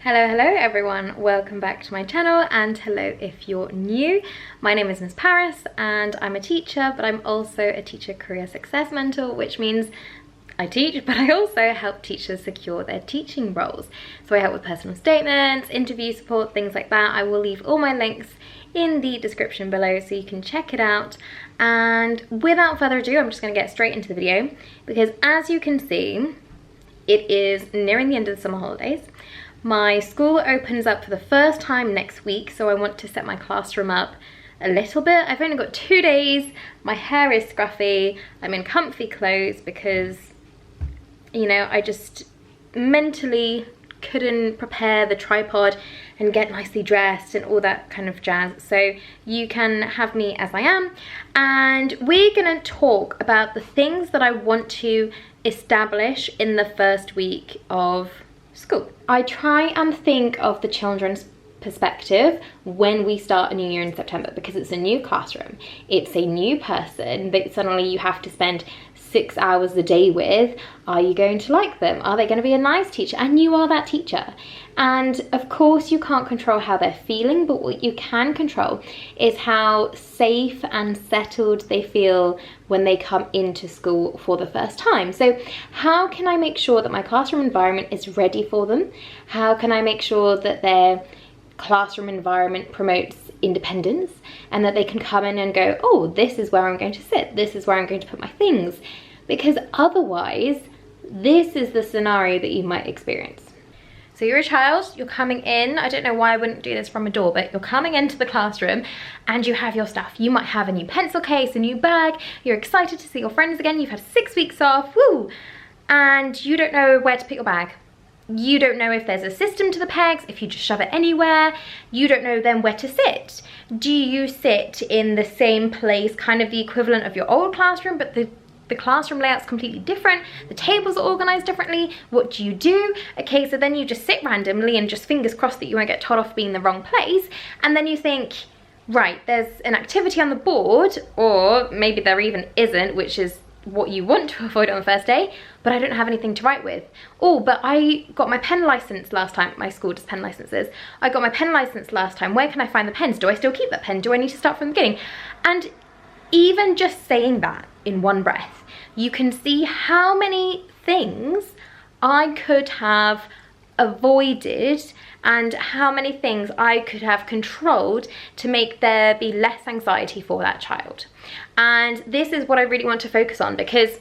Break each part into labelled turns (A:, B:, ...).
A: Hello everyone, welcome back to my channel, and hello if you're new. My name is Miss Paris and I'm a teacher, but I'm also a teacher career success mentor, which means I teach, but I also help teachers secure their teaching roles. So I help with personal statements, interview support, things like that. I will leave all my links in the description below so you can check it out. And without further ado, I'm just going to get straight into the video, because as you can see, it is nearing the end of the summer holidays. My school opens up for the first time next week, so I want to set my classroom up a little bit. I've only got 2 days, my hair is scruffy, I'm in comfy clothes because, you know, I just mentally couldn't prepare the tripod and get nicely dressed and all that kind of jazz. So you can have me as I am, and we're gonna talk about the things that I want to establish in the first week of school. I try and think of the children's perspective when we start a new year in September, because it's a new classroom, it's a new person that suddenly you have to spend 6 hours a day with. Are you going to like them? Are they going to be a nice teacher? And you are that teacher. And of course you can't control how they're feeling, but what you can control is how safe and settled they feel when they come into school for the first time. So how can I make sure that my classroom environment is ready for them? How can I make sure that their classroom environment promotes independence and that they can come in and go, oh, this is where I'm going to sit, this is where I'm going to put my things? Because otherwise, this is the scenario that you might experience. So you're a child, you're coming in, I don't know why I wouldn't do this from a door, but you're coming into the classroom and you have your stuff. You might have a new pencil case, a new bag, you're excited to see your friends again, you've had 6 weeks off, woo! And you don't know where to put your bag. You don't know if there's a system to the pegs, if you just shove it anywhere. You don't know then where to sit. Do you sit in the same place, kind of the equivalent of your old classroom, but the classroom layout's completely different, the tables are organized differently? What do you do? Okay, so then you just sit randomly and just fingers crossed that you won't get told off being in the wrong place, and then you think, right, there's an activity on the board, or maybe there even isn't, which is what you want to avoid on the first day, but I don't have anything to write with. Oh, but I got my pen license last time. My school does pen licenses. I got my pen license last time. Where can I find the pens? Do I still keep that pen? Do I need to start from the beginning? And even just saying that in one breath, you can see how many things I could have avoided and how many things I could have controlled to make there be less anxiety for that child. And this is what I really want to focus on, because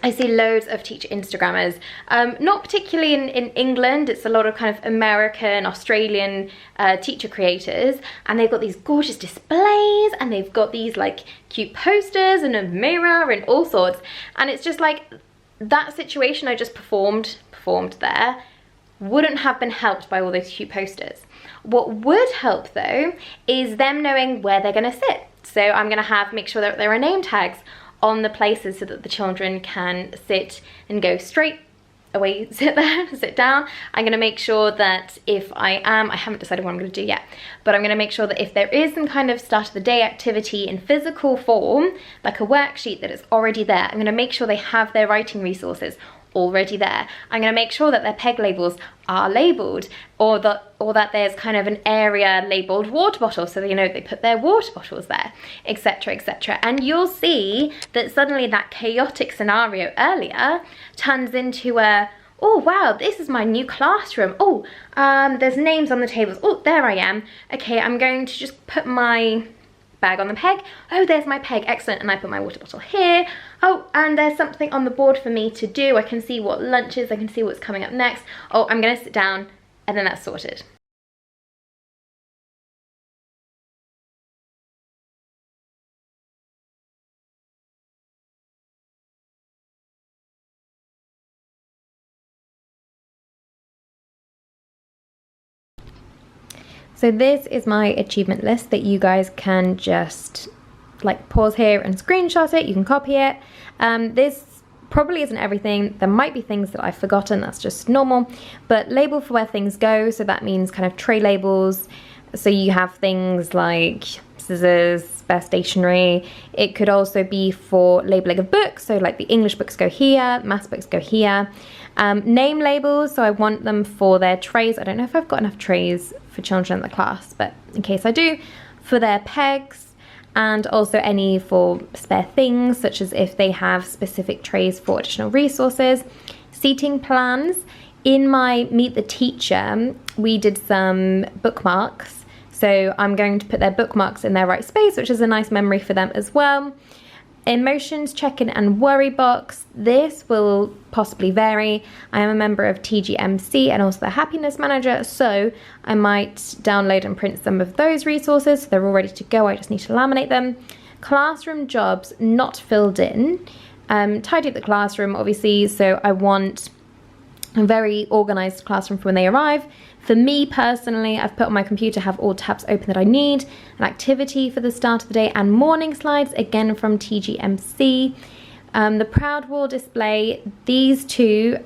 A: I see loads of teacher Instagrammers, not particularly in England, it's a lot of kind of American, Australian teacher creators, and they've got these gorgeous displays and they've got these like cute posters and a mirror and all sorts, and it's just like that situation I just performed there wouldn't have been helped by all those cute posters. What would help though is them knowing where they're going to sit. So I'm going to make sure that there are name tags on the places so that the children can sit and go straight away, sit there, sit down. I'm going to make sure that if I haven't decided what I'm going to do yet, but I'm going to make sure that if there is some kind of start of the day activity in physical form, like a worksheet, that it's already there. I'm going to make sure they have their writing resources already there. I'm going to make sure that their peg labels are labelled, or that there's kind of an area labelled water bottle, so that, you know, they put their water bottles there, etc, etc. And you'll see that suddenly that chaotic scenario earlier turns into a, oh wow, this is my new classroom. Oh, there's names on the tables. Oh, there I am. Okay, I'm going to just put my bag on the peg. Oh, there's my peg, excellent, and I put my water bottle here. Oh, and there's something on the board for me to do. I can see what lunch is, I can see what's coming up next. Oh, I'm gonna sit down, and then that's sorted. So this is my achievement list that you guys can just like pause here and screenshot it. You can copy it. This probably isn't everything. There might be things that I've forgotten, that's just normal, but label for where things go. So that means kind of tray labels. So you have things like scissors, spare stationery. It could also be for labeling of books, so like the English books go here, maths books go here. Name labels, so I want them for their trays. I don't know if I've got enough trays for children in the class, but in case I do, for their pegs, and also any for spare things, such as if they have specific trays for additional resources. Seating plans. In my Meet the Teacher, we did some bookmarks, so I'm going to put their bookmarks in their right space, which is a nice memory for them as well. Emotions check-in and worry box. This will possibly vary. I am a member of TGMC and also the happiness manager, so I might download and print some of those resources. So they're all ready to go, I just need to laminate them. Classroom jobs not filled in. Tidy up the classroom, obviously, so I want a very organized classroom for when they arrive. For me personally, I've put on my computer, have all tabs open that I need, an activity for the start of the day, and morning slides, again from TGMC. The Proud Wall display, these two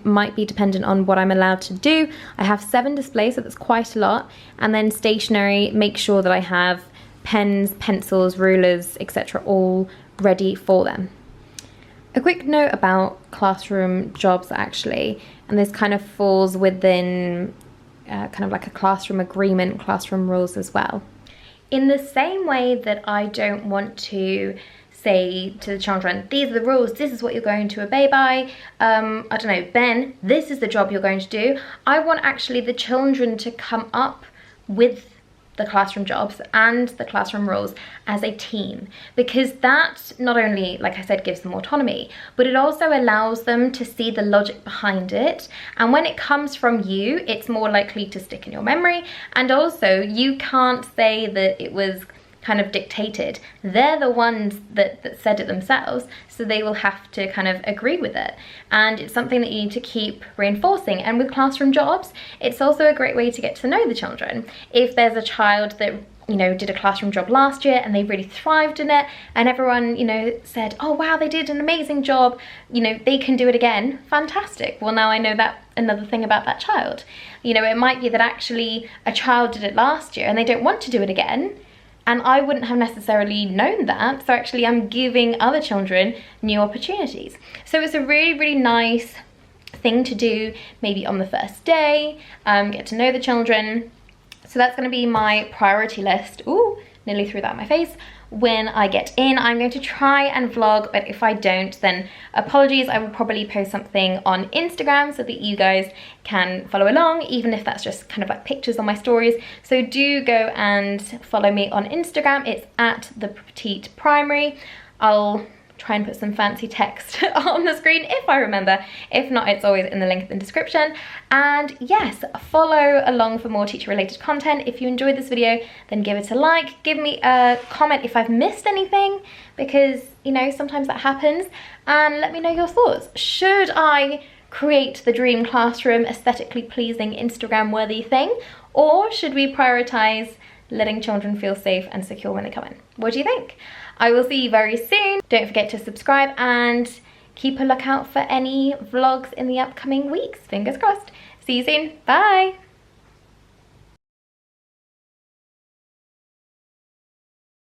A: might be dependent on what I'm allowed to do. I have 7 displays, so that's quite a lot. And then stationery, make sure that I have pens, pencils, rulers, etc. all ready for them. A quick note about classroom jobs actually, and this kind of falls within kind of like a classroom agreement, classroom rules as well. In the same way that I don't want to say to the children, these are the rules, this is what you're going to obey by, I don't know, Ben, this is the job you're going to do. I want actually the children to come up with the classroom jobs and the classroom rules as a team, because that not only, like I said, gives them autonomy, but it also allows them to see the logic behind it, and when it comes from you, it's more likely to stick in your memory. And also, you can't say that it was kind of dictated. They're the ones that said it themselves, so they will have to kind of agree with it. And it's something that you need to keep reinforcing. And with classroom jobs, it's also a great way to get to know the children. If there's a child that, you know, did a classroom job last year and they really thrived in it, and everyone, you know, said, oh wow, they did an amazing job, you know, they can do it again, fantastic. Well, now I know that another thing about that child. You know, it might be that actually a child did it last year and they don't want to do it again, and I wouldn't have necessarily known that, so actually I'm giving other children new opportunities. So it's a really, really nice thing to do, maybe on the first day, get to know the children. So that's going to be my priority list. Ooh, nearly threw that in my face. When I get in, I'm going to try and vlog, but if I don't, then apologies. I will probably post something on Instagram so that you guys can follow along, even if that's just kind of like pictures on my stories. So do go and follow me on Instagram. It's at the Petite Primary. I'll try and put some fancy text on the screen if I remember. If not, it's always in the link in the description. And yes, follow along for more teacher related content. If you enjoyed this video, then give it a like, give me a comment if I've missed anything, because you know, sometimes that happens, and let me know your thoughts. Should I create the dream classroom, aesthetically pleasing, Instagram worthy thing, or should we prioritize letting children feel safe and secure when they come in? What do you think? I will see you very soon. Don't forget to subscribe and keep a lookout for any vlogs in the upcoming weeks. Fingers crossed. See you soon. Bye.